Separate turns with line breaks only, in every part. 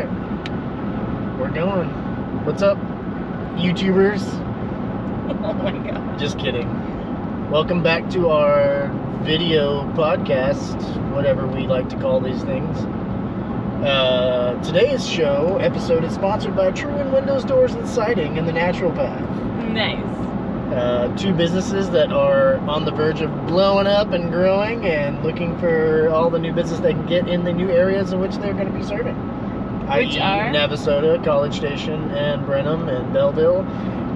Alright, we're going. What's up, YouTubers?
Oh my god.
Just kidding. Welcome back to our video podcast, whatever we like to call these things. Today's episode is sponsored by True Wind Windows, Doors, and Siding in the Natural Path.
Nice.
Two businesses that are on the verge of blowing up and growing and looking for all the new business they can get in the new areas in which they're going to be serving.
Which are?
Navasota, College Station, and Brenham, and Belleville,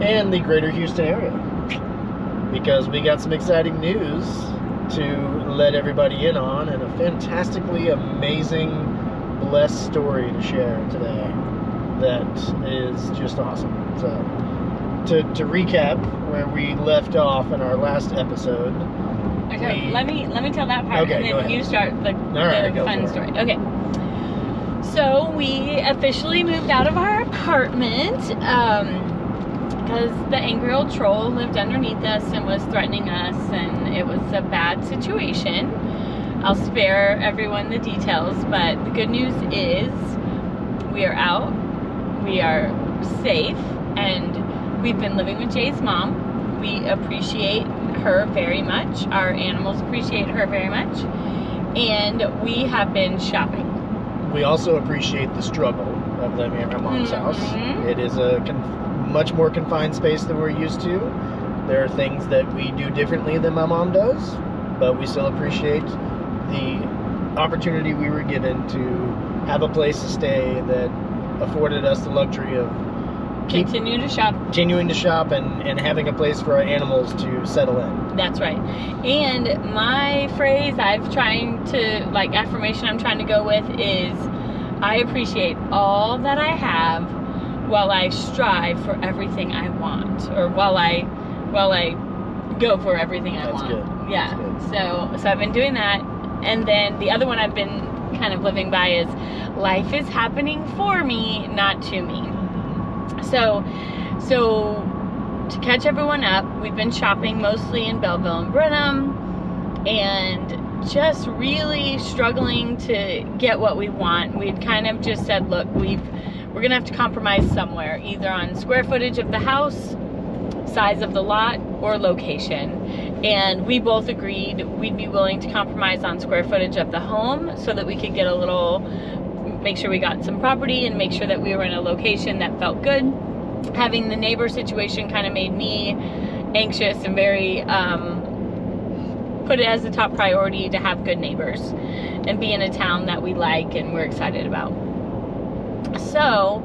and the greater Houston area. Because we got some exciting news to let everybody in on, and a fantastically amazing, blessed story to share today that is just awesome. So, to recap where we left off in our last episode.
Okay, let me tell that part,
okay,
and then you start the fun story. Okay. So we officially moved out of our apartment because the angry old troll lived underneath us and was threatening us, and it was a bad situation. I'll spare everyone the details, but the good news is we are out, we are safe, and we've been living with Jay's mom. We appreciate her very much. Our animals appreciate her very much, and we have been shopping.
We also appreciate the struggle of living at my mom's house. It is a much more confined space than we're used to. There are things that we do differently than my mom does, but we still appreciate the opportunity we were given to have a place to stay that afforded us the luxury of continuing to shop and having a place for our animals to settle in.
That's right. And my phrase affirmation I'm trying to go with is, I appreciate all that I have while I strive for everything I want, or while I go for everything I want.
That's good.
Yeah.
That's good.
So I've been doing that. And then the other one I've been kind of living by is, life is happening for me, not to me. So to catch everyone up, we've been shopping mostly in Belleville and Brenham, and just really struggling to get what we want. We've kind of just said, look, we're gonna have to compromise somewhere, either on square footage of the house, size of the lot, or location. And we both agreed we'd be willing to compromise on square footage of the home so that we could get make sure we got some property and make sure that we were in a location that felt good. Having the neighbor situation kind of made me anxious and very put it as a top priority to have good neighbors and be in a town that we like and we're excited about. So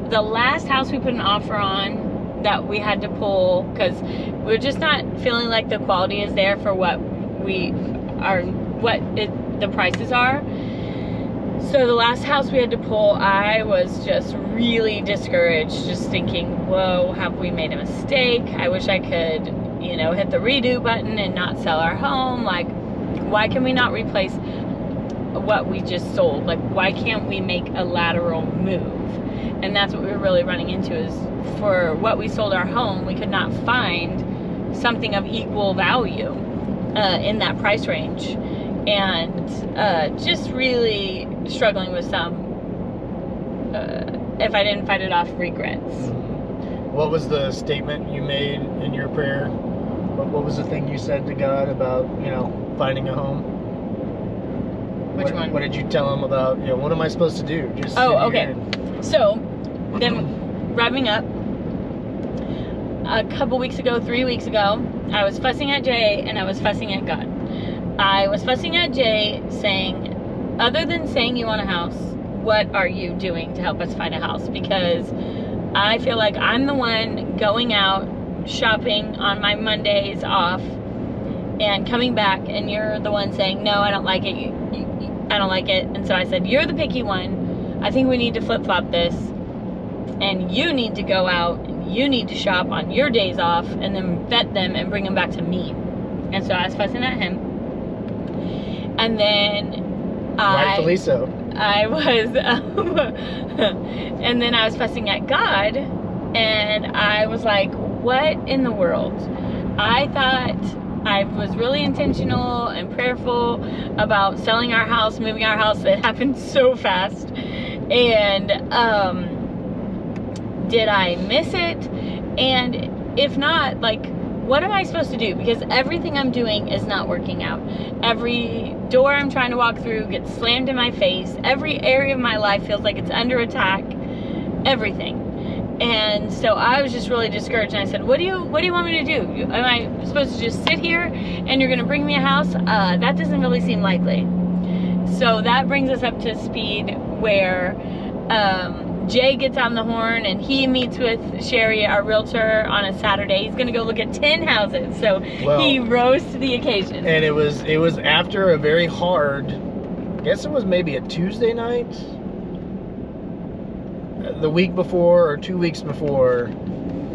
the last house we put an offer on that we had to pull because we're just not feeling like the quality is there for what the prices are. So the last house we had to pull, I was just really discouraged, just thinking, whoa, have we made a mistake? I wish I could, hit the redo button and not sell our home. Like, why can we not replace what we just sold? Like, why can't we make a lateral move? And that's what we were really running into, is for what we sold our home, we could not find something of equal value in that price range. And just really struggling with some, if I didn't fight it off, regrets.
What was the statement you made in your prayer? What was the thing you said to God about, finding a home?
Which one?
What did you tell him about, what am I supposed to do?
Okay. So, then wrapping up, a couple weeks ago, 3 weeks ago, I was fussing at Jay and I was fussing at God. I was fussing at Jay saying, other than saying you want a house, what are you doing to help us find a house? Because I feel like I'm the one going out shopping on my Mondays off and coming back, and you're the one saying, no, I don't like it. I don't like it. And so I said, you're the picky one. I think we need to flip-flop this. And you need to go out and you need to shop on your days off and then vet them and bring them back to me. And so I was fussing at him. And then
rightfully so.
I was, and then I was fussing at God, and I was like, what in the world? I thought I was really intentional and prayerful about selling our house, moving our house. It happened so fast. And did I miss it? And if not, like, what am I supposed to do? Because everything I'm doing is not working out. Every door I'm trying to walk through gets slammed in my face. Every area of my life feels like it's under attack. Everything. And so I was just really discouraged, and I said, what do you want me to do? Am I supposed to just sit here and you're gonna bring me a house? That doesn't really seem likely. So that brings us up to speed where Jay gets on the horn and he meets with Sherry, our realtor, on a Saturday. He's gonna go look at 10 houses. So he rose to the occasion.
And it was after a very hard, I guess it was maybe a Tuesday night, the week before or 2 weeks before.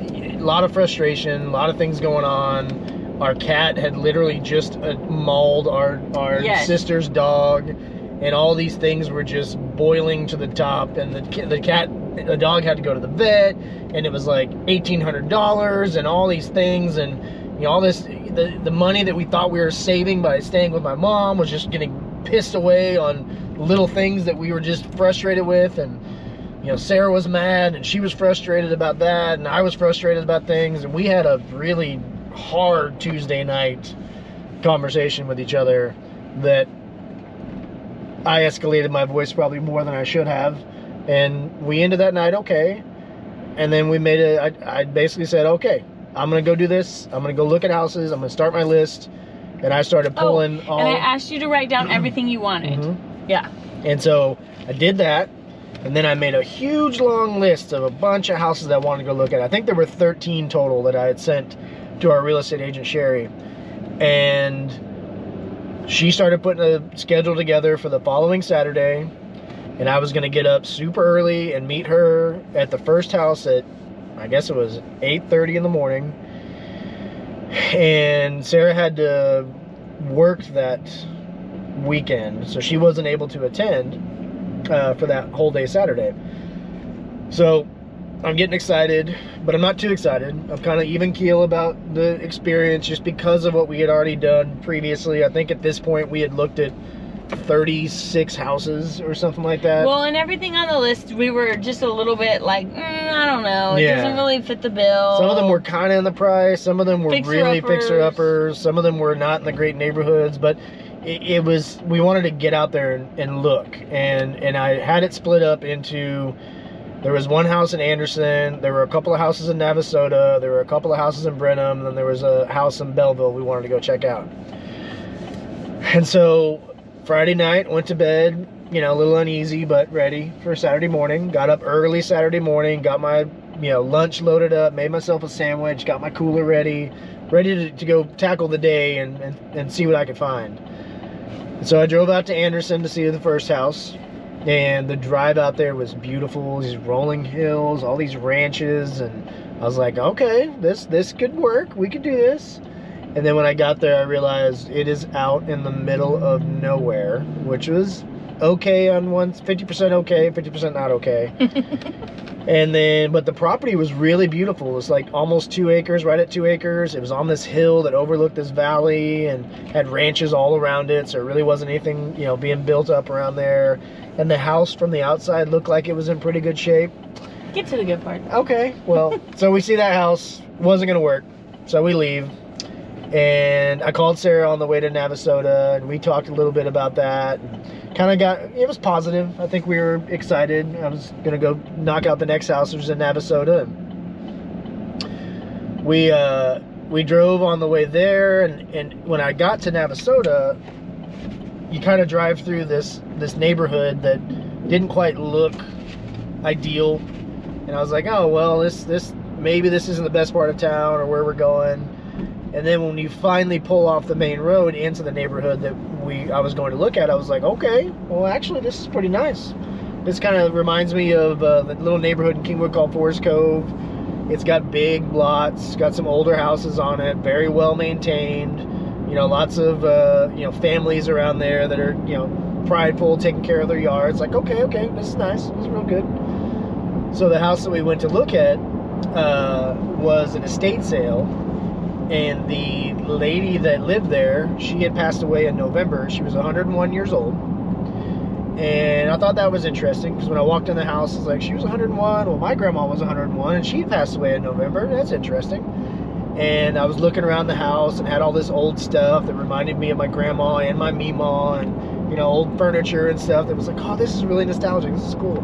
A lot of frustration, a lot of things going on. Our cat had literally just mauled our sister's dog, and all these things were just boiling to the top. And the dog had to go to the vet, and it was like $1,800 and all these things, and you know, all this, the money that we thought we were saving by staying with my mom was just getting pissed away on little things that we were just frustrated with. And you know, Sarah was mad and she was frustrated about that, and I was frustrated about things, and we had a really hard Tuesday night conversation with each other that I escalated my voice probably more than I should have, and we ended that night okay. And then we made I basically said, okay, I'm gonna go do this, I'm gonna go look at houses, I'm gonna start my list. And I started pulling all,
and I asked you to write down everything you wanted. Yeah.
And so I did that. And then I made a huge long list of a bunch of houses that I wanted to go look at. I think there were 13 total that I had sent to our real estate agent, Sherry. And she started putting a schedule together for the following Saturday. And I was going to get up super early and meet her at the first house at, I guess it was 8:30 in the morning. And Sarah had to work that weekend, so she wasn't able to attend for that whole day Saturday. So I'm getting excited, but I'm not too excited. I'm kind of even keel about the experience just because of what we had already done previously. I think at this point we had looked at 36 houses or something like that.
Well, and everything on the list, we were just a little bit like, I don't know. It doesn't really fit the bill.
Some of them were kind of in the price. Some of them were really fixer-uppers. Some of them were not in the great neighborhoods, but it was, we wanted to get out there and look. And I had it split up into, there was one house in Anderson, there were a couple of houses in Navasota, there were a couple of houses in Brenham, and then there was a house in Belleville we wanted to go check out. And so Friday night, went to bed, you know, a little uneasy, but ready for Saturday morning. Got up early Saturday morning, got my, you know, lunch loaded up, made myself a sandwich, got my cooler ready to go tackle the day and see what I could find. And so I drove out to Anderson to see the first house, and the drive out there was beautiful. These rolling hills, all these ranches, and I was like, okay, this could work. We could do this. And then when I got there, I realized it is out in the middle of nowhere, which was okay on 50% okay, 50% not okay. And then, but the property was really beautiful. It was like almost 2 acres, right at 2 acres. It was on this hill that overlooked this valley and had ranches all around it. So it really wasn't anything, you know, being built up around there. And the house from the outside looked like it was in pretty good shape.
Get to the good part.
Okay, well, so we see that house, wasn't gonna work. So we leave. And I called Sarah on the way to Navasota, and we talked a little bit about that. Kind of got, it was positive. I think we were excited. I was gonna go knock out the next house, which was in Navasota. And we drove on the way there, and when I got to Navasota, you kind of drive through this neighborhood that didn't quite look ideal. And I was like, oh well, maybe this isn't the best part of town or where we're going. And then when you finally pull off the main road into the neighborhood that I was going to look at, I was like, okay, well actually this is pretty nice. This kind of reminds me of the little neighborhood in Kingwood called Forest Cove. It's got big lots, got some older houses on it, very well maintained. You know, lots of you know, families around there that are, you know, prideful, taking care of their yards. Like, okay, this is nice, this is real good. So the house that we went to look at was an estate sale. And the lady that lived there, she had passed away in November. She was 101 years old. And I thought that was interesting because when I walked in the house, it's like, she was 101. Well, my grandma was 101 and she passed away in November. That's interesting. And I was looking around the house and had all this old stuff that reminded me of my grandma and my Meemaw, and, you know, old furniture and stuff that was like, oh, this is really nostalgic. This is cool.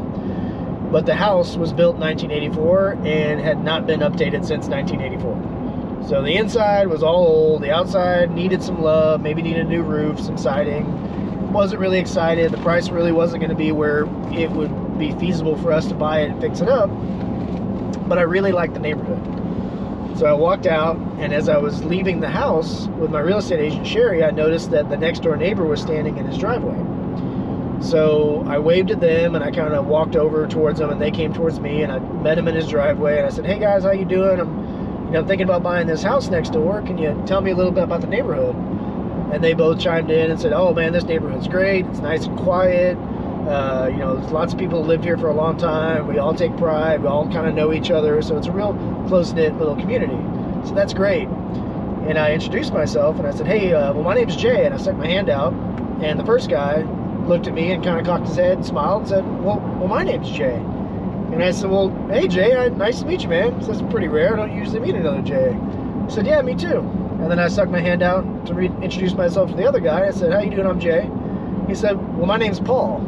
But the house was built in 1984 and had not been updated since 1984. So the inside was all old. The outside needed some love, maybe needed a new roof, some siding. Wasn't really excited. The price really wasn't going to be where it would be feasible for us to buy it and fix it up. But I really liked the neighborhood. So I walked out, and as I was leaving the house with my real estate agent, Sherry, I noticed that the next door neighbor was standing in his driveway. So I waved at them, and I kind of walked over towards them, and they came towards me, and I met him in his driveway, and I said, hey guys, how you doing? I'm thinking about buying this house next door. Can you tell me a little bit about the neighborhood? And they both chimed in and said, oh man, this neighborhood's great. It's nice and quiet. There's lots of people who lived here for a long time. We all take pride. We all kind of know each other. So it's a real close-knit little community. So that's great. And I introduced myself and I said, hey, well, my name's Jay. And I stuck my hand out. And the first guy looked at me and kind of cocked his head and smiled and said, well, my name's Jay. And I said, well, hey, Jay, nice to meet you, man. So that's pretty rare. I don't usually meet another Jay. He said, yeah, me too. And then I stuck my hand out to introduce myself to the other guy. I said, how you doing? I'm Jay. He said, well, my name's Paul.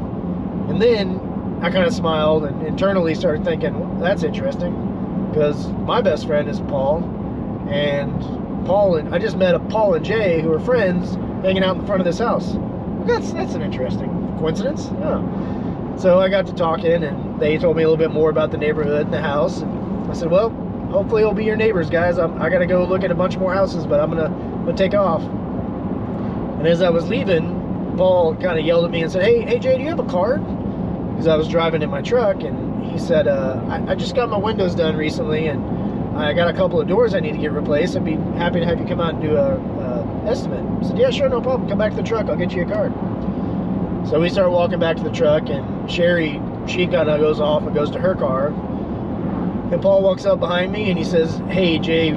And then I kind of smiled and internally started thinking, well, that's interesting, because my best friend is Paul. And I just met Paul and Jay, who are friends, hanging out in front of this house. That's an interesting coincidence. Yeah. So I got to talking, and they told me a little bit more about the neighborhood and the house. And I said, well, hopefully it'll be your neighbors, guys. I got to go look at a bunch more houses, but I'm gonna take off. And as I was leaving, Paul kind of yelled at me and said, hey Jay, do you have a card? Because I was driving in my truck, and he said, I just got my windows done recently, and I got a couple of doors I need to get replaced. I'd be happy to have you come out and do a estimate. I said, yeah, sure, no problem. Come back to the truck. I'll get you a card. So we started walking back to the truck, and Sherry, she kind of goes off and goes to her car. And Paul walks up behind me and he says, hey Jay,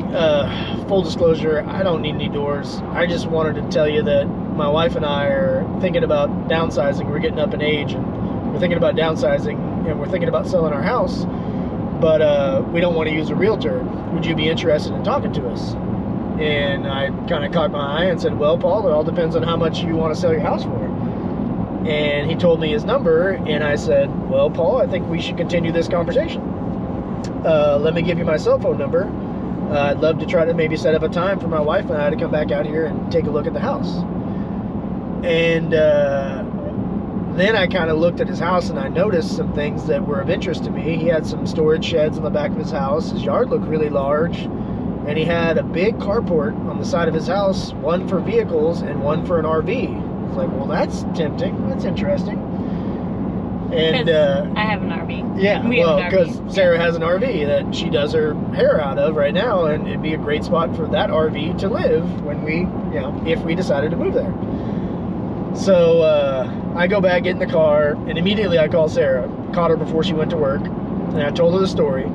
full disclosure, I don't need any doors. I just wanted to tell you that my wife and I are thinking about downsizing. We're getting up in age, and we're thinking about downsizing, and we're thinking about selling our house, but we don't want to use a realtor. Would you be interested in talking to us? And I kind of caught my eye and said, well, Paul, it all depends on how much you want to sell your house for. And he told me his number, and I said, well, Paul, I think we should continue this conversation. Let me give you my cell phone number. I'd love to try to maybe set up a time for my wife and I to come back out here and take a look at the house. And then I kind of looked at his house, and I noticed some things that were of interest to me. He had some storage sheds in the back of his house. His yard looked really large, and he had a big carport on the side of his house, one for vehicles and one for an RV. I was like, well, that's tempting. That's interesting. And
I have an RV.
Yeah, well, because Sarah has an RV that she does her hair out of right now, and it'd be a great spot for that RV to live when we, if we decided to move there. So I go back, get in the car, and immediately I call Sarah. Caught her before she went to work, and I told her the story.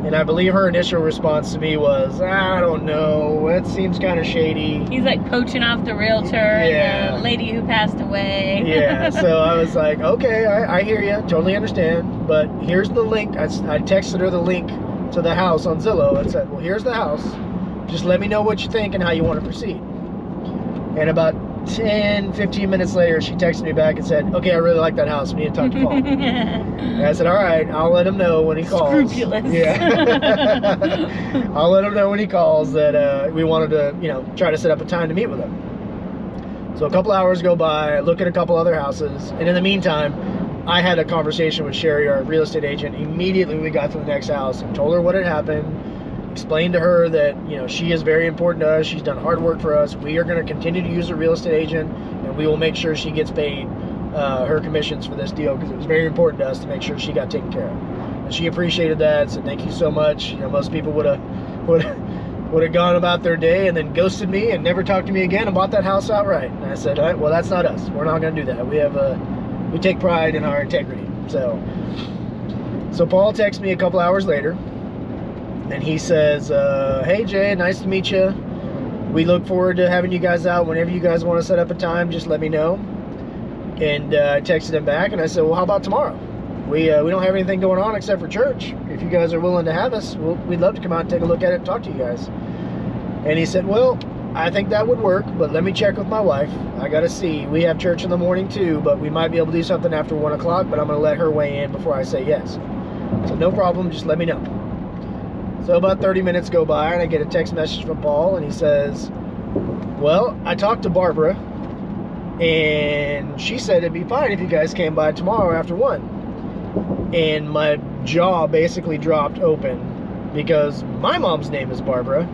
And I believe her initial response to me was, I don't know, it seems kind of shady.
He's like poaching off the realtor and the lady who passed away.
Yeah, so I was like, okay, I hear you, totally understand. But here's the link. I texted her the link to the house on Zillow and said, well, here's the house. Just let me know what you think and how you want to proceed. And about 10-15 minutes later, she texted me back and said, okay, I really like that house. We need to talk to Paul. And I said, all right, I'll let him know when he calls.
Scrupulous.
Yeah. I'll let him know when he calls that we wanted to, try to set up a time to meet with him. So a couple hours go by, I look at a couple other houses, and in the meantime, I had a conversation with Sherry, our real estate agent, immediately when we got to the next house, and told her what had happened. Explained to her that, she is very important to us. She's done hard work for us. We are going to continue to use a real estate agent, and we will make sure she gets paid her commissions for this deal, because it was very important to us to make sure she got taken care of. And she appreciated that, said thank you so much. Most people would have gone about their day and then ghosted me and never talked to me again and bought that house outright. And I said, all right, well, that's not us. We're not going to do that. We take pride in our integrity. So Paul texted me a couple hours later. And he says, hey Jay, nice to meet you. We look forward to having you guys out. Whenever you guys want to set up a time, just let me know. And I texted him back and I said, well, how about tomorrow? We don't have anything going on except for church. If you guys are willing to have us, we'd love to come out and take a look at it and talk to you guys. And he said, well, I think that would work, but let me check with my wife. I got to see. We have church in the morning too, but we might be able to do something after 1 o'clock, but I'm going to let her weigh in before I say yes. So no problem, just let me know. So about 30 minutes go by and I get a text message from Paul and he says, well, I talked to Barbara and she said it'd be fine if you guys came by tomorrow after 1. And my jaw basically dropped open because my mom's name is Barbara.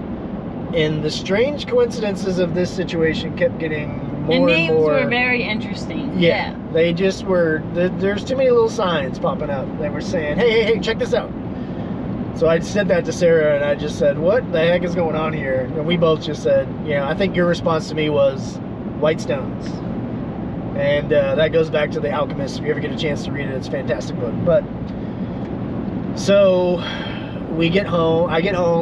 And the strange coincidences of this situation kept getting more and more.
The names were very interesting.
Yeah. They just were, there's too many little signs popping up. They were saying, hey, check this out. So I said that to Sarah and I just said, what the heck is going on here? And we both just said, I think your response to me was white stones. And that goes back to The Alchemist. If you ever get a chance to read it, it's a fantastic book. But so I get home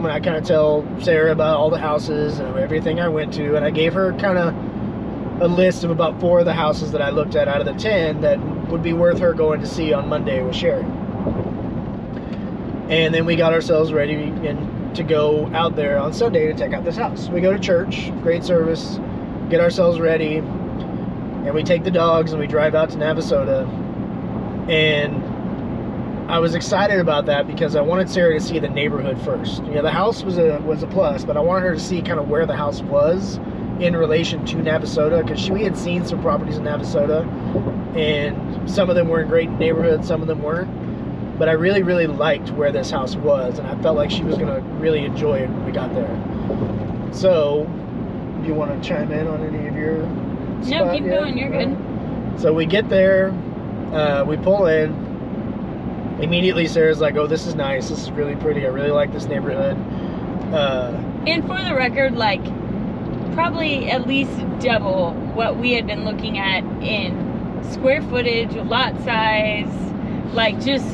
and I kind of tell Sarah about all the houses and everything I went to, and I gave her kind of a list of about 4 of the houses that I looked at out of the 10 that would be worth her going to see on Monday with Sherry. And then we got ourselves ready to go out there on Sunday to check out this house. We go to church, great service, get ourselves ready, and we take the dogs and we drive out to Navasota. And I was excited about that because I wanted Sarah to see the neighborhood first. The house was a plus, but I wanted her to see kind of where the house was in relation to Navasota, because we had seen some properties in Navasota, and some of them were in great neighborhoods, some of them weren't. But I really, really liked where this house was, and I felt like she was going to really enjoy it when we got there. So, do you want to chime in on any of your
No, keep going, you're good.
So we get there, we pull in. Immediately Sarah's like, oh, this is nice, this is really pretty, I really like this neighborhood.
And for the record, like, probably at least double what we had been looking at in square footage, lot size, like, just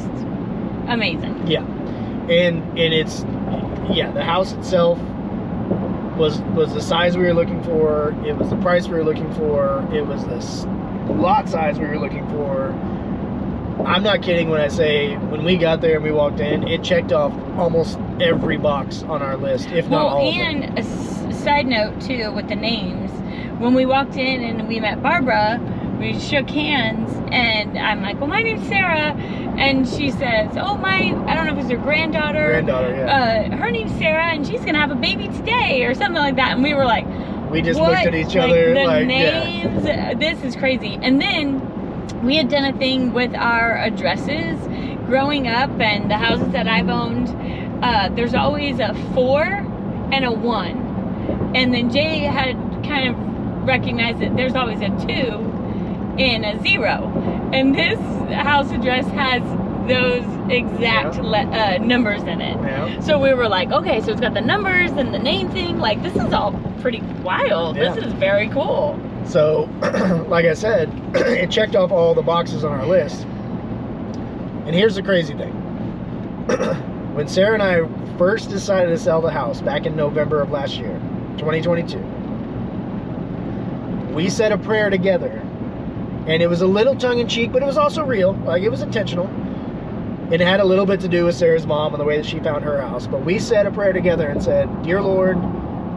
amazing.
Yeah. And it's, the house itself was the size we were looking for, it was the price we were looking for, it was the lot size we were looking for. I'm not kidding when I say when we got there and we walked in, it checked off almost every box on our list, if not all of them.
And a side note too with the names, when we walked in and we met Barbara, we shook hands and I'm like, well, my name's Sarah, and she says, oh, I don't know if it was her granddaughter, her name's Sarah and she's gonna have a baby today or something like that. And we were like,
we just looked at each other
the names, this is crazy. And then we had done a thing with our addresses growing up, and the houses that I've owned, there's always a 4 and a 1. And then Jay had kind of recognized that there's always a 2 and a 0. And this house address has those exact numbers in it. Yeah. So we were like, okay, so it's got the numbers and the name thing. Like, this is all pretty wild. Yeah. This is very cool.
So, like I said, it checked off all the boxes on our list. And here's the crazy thing. When Sarah and I first decided to sell the house back in November of last year, 2022, we said a prayer together. And it was a little tongue-in-cheek, but it was also real. Like, it was intentional. It had a little bit to do with Sarah's mom and the way that she found her house. But we said a prayer together and said, Dear Lord,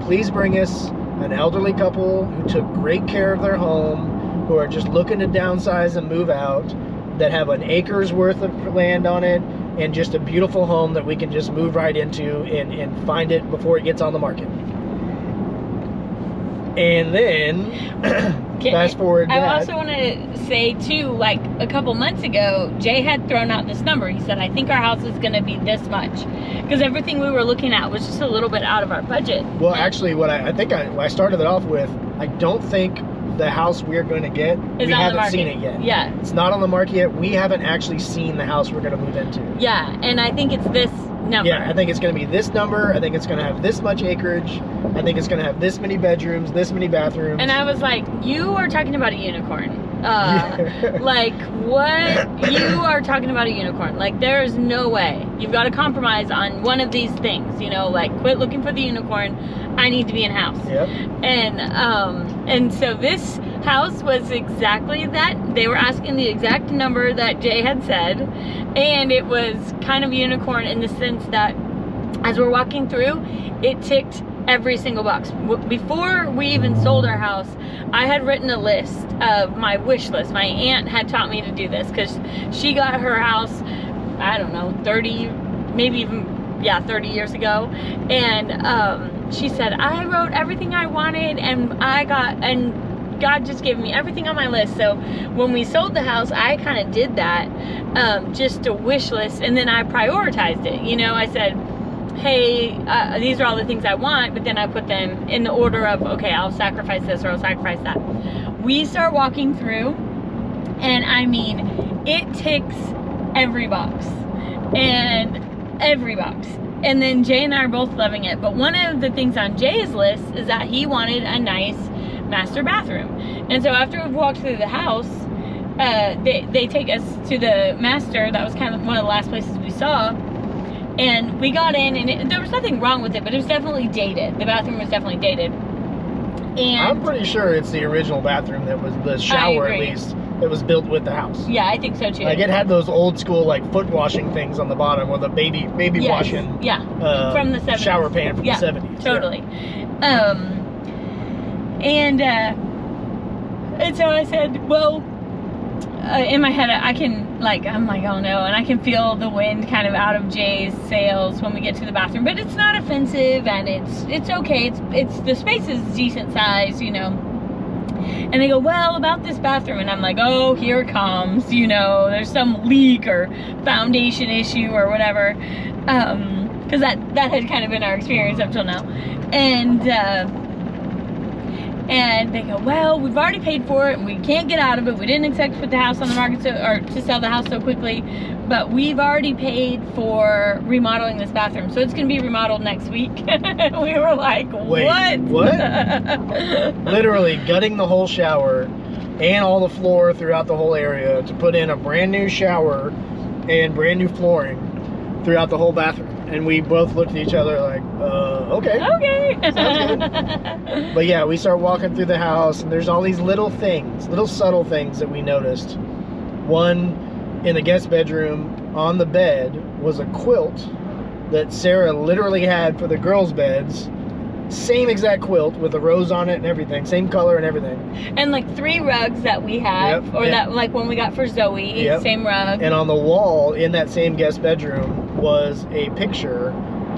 please bring us an elderly couple who took great care of their home, who are just looking to downsize and move out, that have an acre's worth of land on it, and just a beautiful home that we can just move right into and find it before it gets on the market. And then, fast forward that.
I also want to say, too, like, a couple months ago, Jay had thrown out this number. He said, I think our house is going to be this much. Because everything we were looking at was just a little bit out of our budget.
Well, actually, what I started it off with, I don't think the house we're going to get, we haven't seen it yet.
Yeah.
It's not on the market yet. We haven't actually seen the house we're going to move into.
Yeah, and I think it's this number.
Yeah, I think it's going to be this number. I think it's going to have this much acreage. I think it's going to have this many bedrooms, this many bathrooms.
And I was like, you are talking about a unicorn. Like, what? You are talking about a unicorn. Like, there is no way. You've got to compromise on one of these things, you know, like, quit looking for the unicorn. I need to be in house.
Yep.
And so this house was exactly that. They were asking the exact number that Jay had said, and it was kind of unicorn in the sense that as we're walking through, it ticked every single box. Before we even sold our house, I had written a list of my wish list. My aunt had taught me to do this because she got her house, I don't know, 30, maybe even, yeah, 30 years ago. And she said, I wrote everything I wanted, and God just gave me everything on my list. So when we sold the house, I kind of did that, just a wish list, and then I prioritized it. You know, I said, hey, these are all the things I want, but then I put them in the order of, okay, I'll sacrifice this or I'll sacrifice that. We start walking through, and I mean, it ticks every box, and every box. And then Jay and I are both loving it. But one of the things on Jay's list is that he wanted a nice master bathroom. And so after we've walked through the house, they take us to the master. That was kind of one of the last places we saw. And we got in, and there was nothing wrong with it, but it was definitely dated. The bathroom was definitely dated. And
I'm pretty sure it's the original bathroom that was the shower, at least, that was built with the house.
Yeah, I think so too.
Like, it had those old school, like, foot washing things on the bottom, or the baby
yes.
washing.
Yeah, from the 70s.
Shower pan from
yeah,
the 70s.
Totally. Yeah. And so I said, well, in my head, I'm like, oh no, and I can feel the wind kind of out of Jay's sails when we get to the bathroom, but it's not offensive, and it's okay. It's the space is decent size, you know. And they go, well, about this bathroom, and I'm like, oh, here it comes, you know, there's some leak or foundation issue or whatever, because that had kind of been our experience up till now, and they go, well, we've already paid for it and we can't get out of it. We didn't expect to put the house on the market or to sell the house so quickly, but we've already paid for remodeling this bathroom, so it's going to be remodeled next week. We were like,
wait, what? Literally gutting the whole shower and all the floor throughout the whole area to put in a brand new shower and brand new flooring throughout the whole bathroom. And we both looked at each other like, okay.
Okay.
Sounds good. But yeah, we start walking through the house, and there's all these little things, little subtle things that we noticed. One, in the guest bedroom, on the bed, was a quilt that Sarah literally had for the girls' beds. Same exact quilt with a rose on it and everything, same color and everything. And
like 3 rugs that we have,
yep.
or that like when we got for Zoe,
yep.
Same rug.
And on the wall in that same guest bedroom was a picture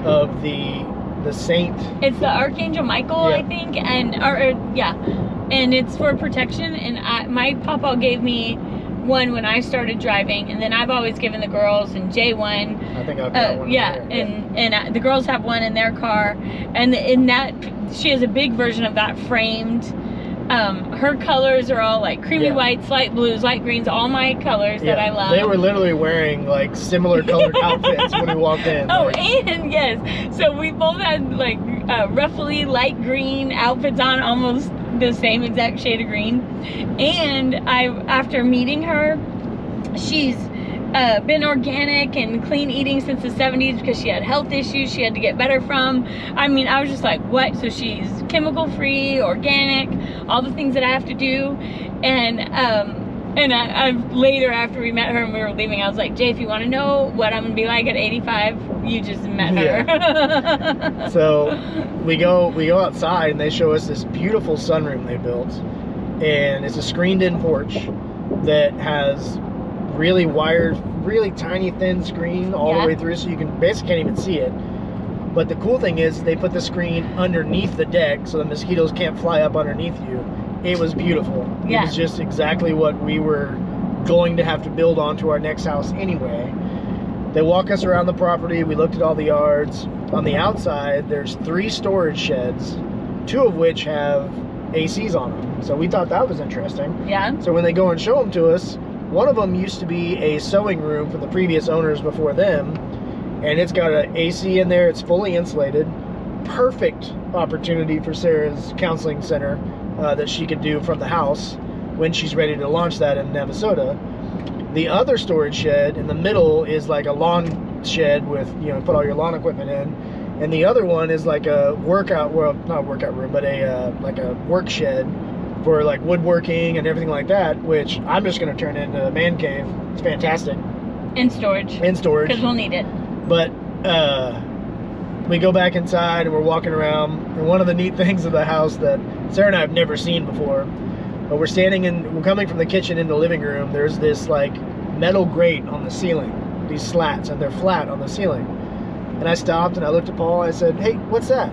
of the saint.
It's the Archangel Michael,
yeah.
I think, and it's for protection. And my papa gave me one when I started driving, and then I've always given the girls and Jay one.
I think I've got one.
Yeah, and the girls have one in their car, and in that she has a big version of that framed. Her colors are all like creamy whites, light blues, light greens, all my colors that I love.
They were literally wearing like similar colored outfits when we walked in.
Oh, and yes, so we both had like roughly light green outfits on, almost the same exact shade of green. And after meeting her, she's been organic and clean eating since the 70s because she had health issues she had to get better from. I mean, I was just like, what? So she's chemical free, organic, all the things that I have to do. And I later, after we met her and we were leaving, I was like, Jay, if you want to know what I'm gonna be like at 85, you just met her.
Yeah. So we go outside, and they show us this beautiful sunroom they built, and it's a screened-in porch that has really wired, really tiny thin screen all the way through, so you basically can't even see it. But the cool thing is they put the screen underneath the deck so the mosquitoes can't fly up underneath you. It was beautiful. It was just exactly what we were going to have to build onto our next house anyway. They walk us around the property. We looked at all the yards. On the outside, there's 3 storage sheds, 2 of which have ACs on them. So we thought that was interesting.
Yeah.
So when they go and show them to us, one of them used to be a sewing room for the previous owners before them, and it's got an AC in there. It's fully insulated. Perfect opportunity for Sarah's counseling center that she could do from the house. when she's ready to launch that in Navasota. The other storage shed in the middle is like a lawn shed with, you know, put all your lawn equipment in. And the other one is like a workout, well, not a workout room, but like a work shed for like woodworking and everything like that, which I'm just going to turn into a man cave. It's fantastic.
In storage.
In storage.
Because we'll need it.
But we go back inside and we're walking around. And one of the neat things of the house that Sarah and I have never seen before, but we're coming from the kitchen into the living room. There's this like metal grate on the ceiling, these slats, and they're flat on the ceiling. And I stopped and I looked at Paul. I said, "Hey, what's that?"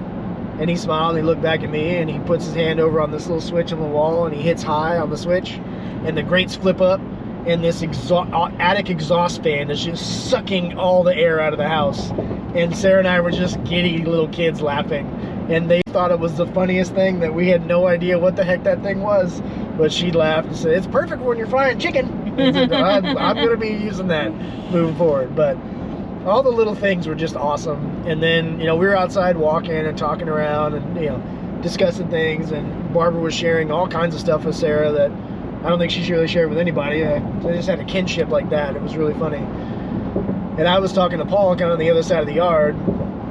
And he smiled and he looked back at me and he puts his hand over on this little switch on the wall and he hits high on the switch and the grates flip up and this attic exhaust fan is just sucking all the air out of the house. And Sarah and I were just giddy little kids laughing. And they thought it was the funniest thing, that we had no idea what the heck that thing was. But she laughed and said, "It's perfect when you're frying chicken." And said, I'm going to be using that moving forward. But all the little things were just awesome. And then, you know, we were outside walking and talking around and, you know, discussing things. And Barbara was sharing all kinds of stuff with Sarah that I don't think she's really shared with anybody. They just had a kinship like that. It was really funny. And I was talking to Paul kind of on the other side of the yard.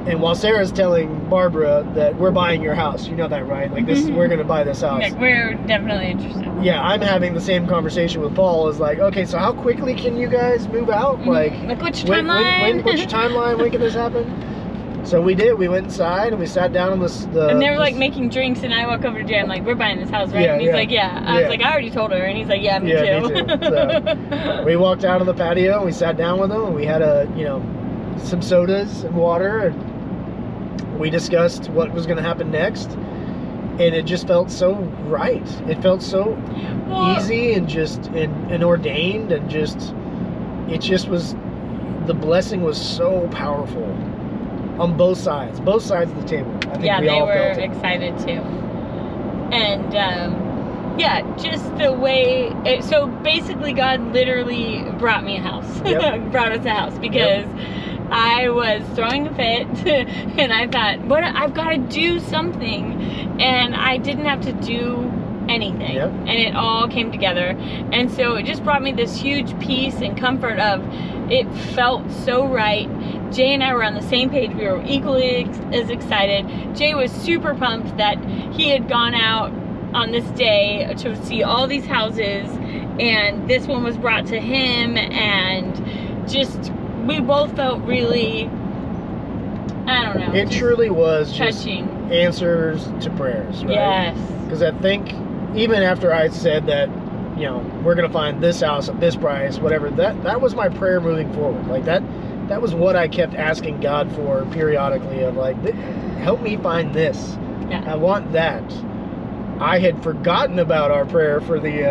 And while Sarah's telling Barbara that we're buying your house, you know that, right? Like this, we're going to buy this house.
Like, we're definitely interested.
Yeah, I'm having the same conversation with Paul. Is like, okay, so how quickly can you guys move out? Like
what's your timeline?
What's your timeline? When can this happen? So we did. We went inside and we sat down on
and they were like making drinks, and I walk over to Jay. I'm like, "We're buying this house, right?" And he's like, "Yeah." I was like, "I already told her," and he's like, "Yeah, me too."
Me too. So we walked out on the patio and we sat down with them and we had some sodas and water and we discussed what was going to happen next. And it just felt so right. It felt so easy and just and ordained and it just was, the blessing was so powerful on both sides of the table. I think
they were excited too. And just the way so basically God literally brought me a house.
Yep.
Brought us a house because I was throwing a fit and I thought, I've got to do something, and I didn't have to do anything.
Yep.
And it all came together. And so it just brought me this huge peace and comfort of, it felt so right. Jay and I were on the same page. We were equally as excited. Jay was super pumped that he had gone out on this day to see all these houses, and this one was brought to him, and just we both felt really, I don't know.
It truly was
touching.
Just answers to prayers, right?
Yes.
Because I think even after I said that, you know, we're going to find this house at this price, whatever, that was my prayer moving forward. Like that was what I kept asking God for periodically, of like, help me find this.
Yeah.
I want that. I had forgotten about our prayer for the,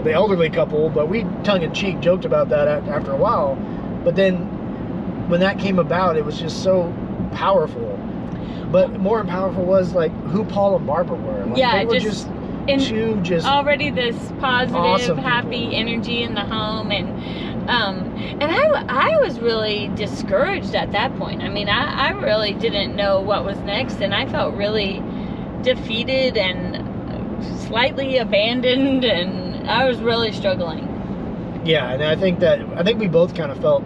the elderly couple, but we tongue-in-cheek joked about that after a while. But then when that came about, it was just so powerful. But more powerful was like who Paul and Barbara were. Like, they were just
already this positive,
awesome
happy
people.
Energy in the home, and I was really discouraged at that point. I mean, I really didn't know what was next, and I felt really defeated and slightly abandoned, and I was really struggling.
Yeah, and I think we both kind of felt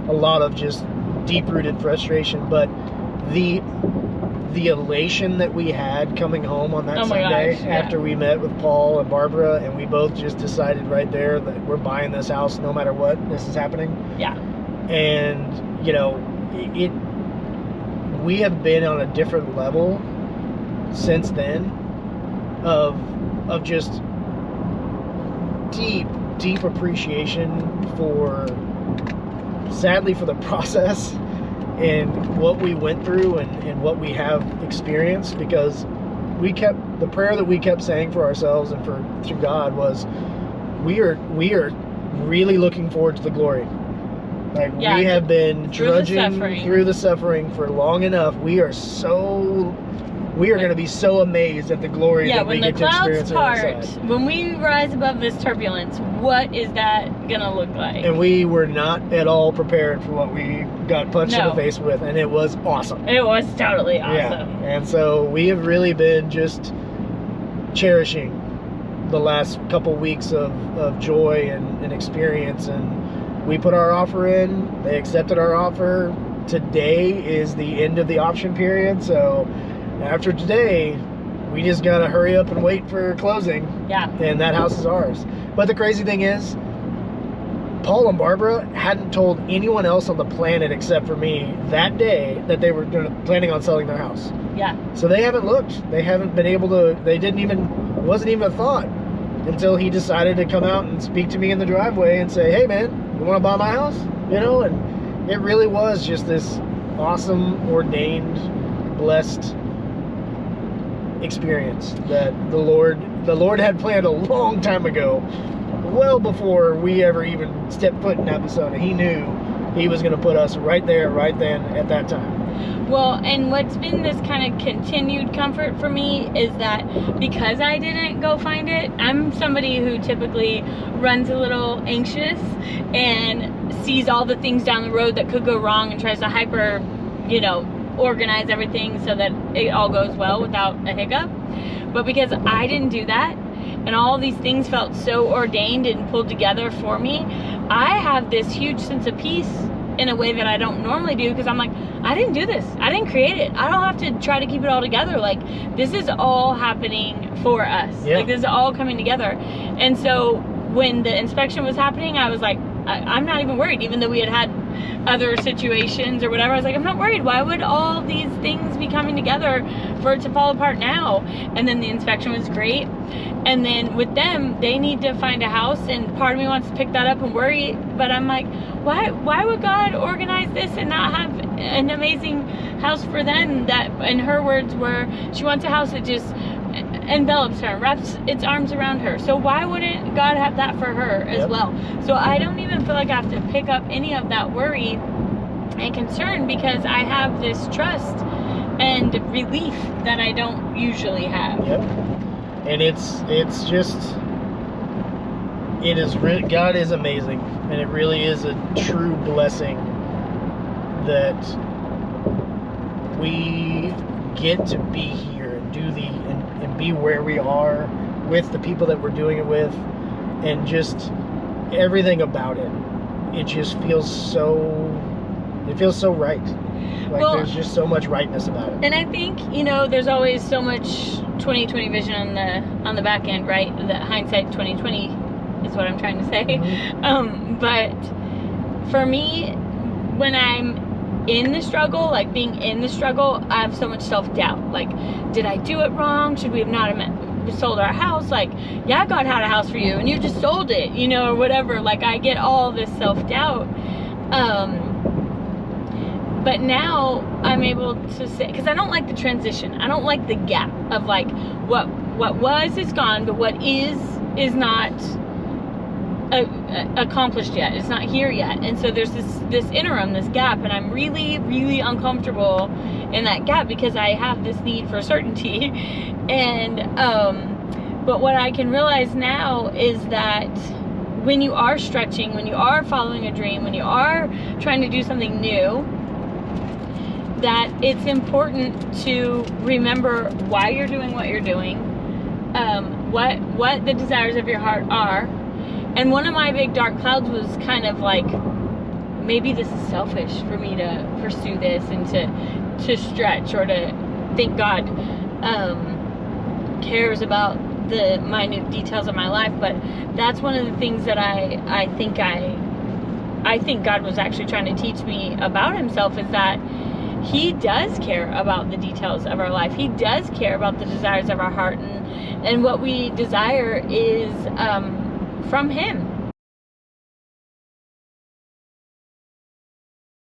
a lot of just deep-rooted frustration, but the elation that we had coming home on that Sunday after we met with Paul and Barbara, and we both just decided right there that we're buying this house no matter what, this is happening.
Yeah.
And, you know, we have been on a different level since then of just deep appreciation for, sadly, for the process and what we went through and what we have experienced, because the prayer that we kept saying for ourselves and through God was, we are really looking forward to the glory. Like, we have been drudging through the suffering for long enough. We are going to be so amazed at the glory that we get to experience on the side.
When we rise above this turbulence, what is that going to look like?
And we were not at all prepared for what we got punched in the face with, and it was awesome.
It was totally awesome.
Yeah. And so we have really been just cherishing the last couple weeks of joy and experience, and we put our offer in. They accepted our offer. Today is the end of the option period, so after today we just gotta hurry up and wait for closing.
Yeah. And
that house is ours. But the crazy thing is, Paul and Barbara hadn't told anyone else on the planet except for me that day that they were planning on selling their house.
Yeah.
So they haven't looked. They haven't been able to. They didn't even. It wasn't even a thought until he decided to come out and speak to me in the driveway and say, "Hey, man, you want to buy my house?" You know, and it really was just this awesome, ordained, blessed experience that the Lord had planned a long time ago, well before we ever even stepped foot in Arizona. He knew he was going to put us right there, right then, at that time.
Well, and what's been this kind of continued comfort for me is that because I didn't go find it, I'm somebody who typically runs a little anxious and sees all the things down the road that could go wrong and tries to hyper, organize everything so that it all goes well without a hiccup. But because I didn't do that, and all these things felt so ordained and pulled together for me, I have this huge sense of peace in a way that I don't normally do, because I'm like, I didn't do this. I didn't create it. I don't have to try to keep it all together. Like, this is all happening for us.
Yeah.
Like, this is all coming together. And so when the inspection was happening, I was like, I'm not even worried, even though we had other situations or whatever. I was like, I'm not worried. Why would all these things be coming together for it to fall apart now? And then the inspection was great. And then with them, they need to find a house, and part of me wants to pick that up and worry, but I'm like, why would God organize this and not have an amazing house for them? That, in her words, were she wants a house that just envelops her, wraps its arms around her. So why wouldn't God have that for her as well? So I don't even feel like I have to pick up any of that worry and concern, because I have this trust and relief that I don't usually have.
Yep. And it's just, God is amazing, and it really is a true blessing that we get to be here and do and be where we are with the people that we're doing it with, and just everything about it. It just feels so right. Like, well, there's just so much rightness about it.
And I think, there's always so much 2020 vision on the back end, right? The hindsight 2020 is what I'm trying to say.
Mm-hmm.
But for me, when I'm in the struggle, like being in the struggle, I have so much self-doubt. Like, did I do it wrong? Should we have not sold our house? Like, yeah, God had a house for you and you just sold it, or whatever. Like, I get all this self-doubt. But now I'm able to say, because I don't like the transition. I don't like the gap of like what was is gone, but what is not accomplished yet. It's not here yet. And so there's this interim, this gap, and I'm really, really uncomfortable in that gap because I have this need for certainty. And but what I can realize now is that when you are stretching, when you are following a dream, when you are trying to do something new, that it's important to remember why you're doing what you're doing, what the desires of your heart are. And one of my big dark clouds was kind of like, maybe this is selfish for me to pursue this and to stretch, or to think God cares about the minute details of my life. But that's one of the things that I think God was actually trying to teach me about himself, is that he does care about the details of our life. He does care about the desires of our heart, and what we desire is from him.